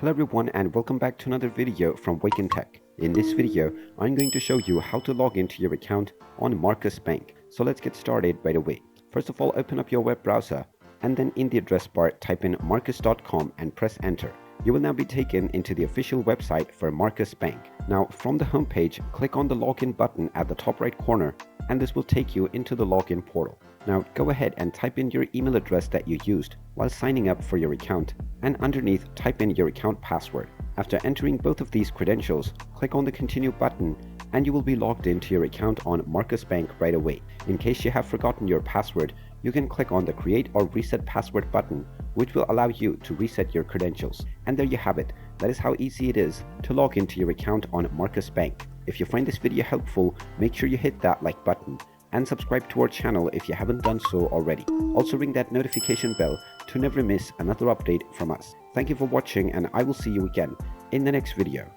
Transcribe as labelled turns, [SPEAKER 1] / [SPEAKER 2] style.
[SPEAKER 1] Hello everyone and welcome back to another video from Wake&Tech. In this video, I'm going to show you how to log into your account on Marcus Bank. So let's get started right away. First of all, open up your web browser and then in the address bar type in marcus.com and press enter. You will now be taken into the official website for Marcus Bank. Now from the homepage, click on the login button at the top right corner and this will take you into the login portal. Now go ahead and type in your email address that you used while signing up for your account and underneath type in your account password. After entering both of these credentials, click on the continue button and you will be logged into your account on Marcus Bank right away. In case you have forgotten your password, you can click on the create or reset password button, which will allow you to reset your credentials. And there you have it. That is how easy it is to log into your account on Marcus Bank. If you find this video helpful, make sure you hit that like button and subscribe to our channel if you haven't done so already. Also ring that notification bell to never miss another update from us. Thank you for watching and I will see you again in the next video.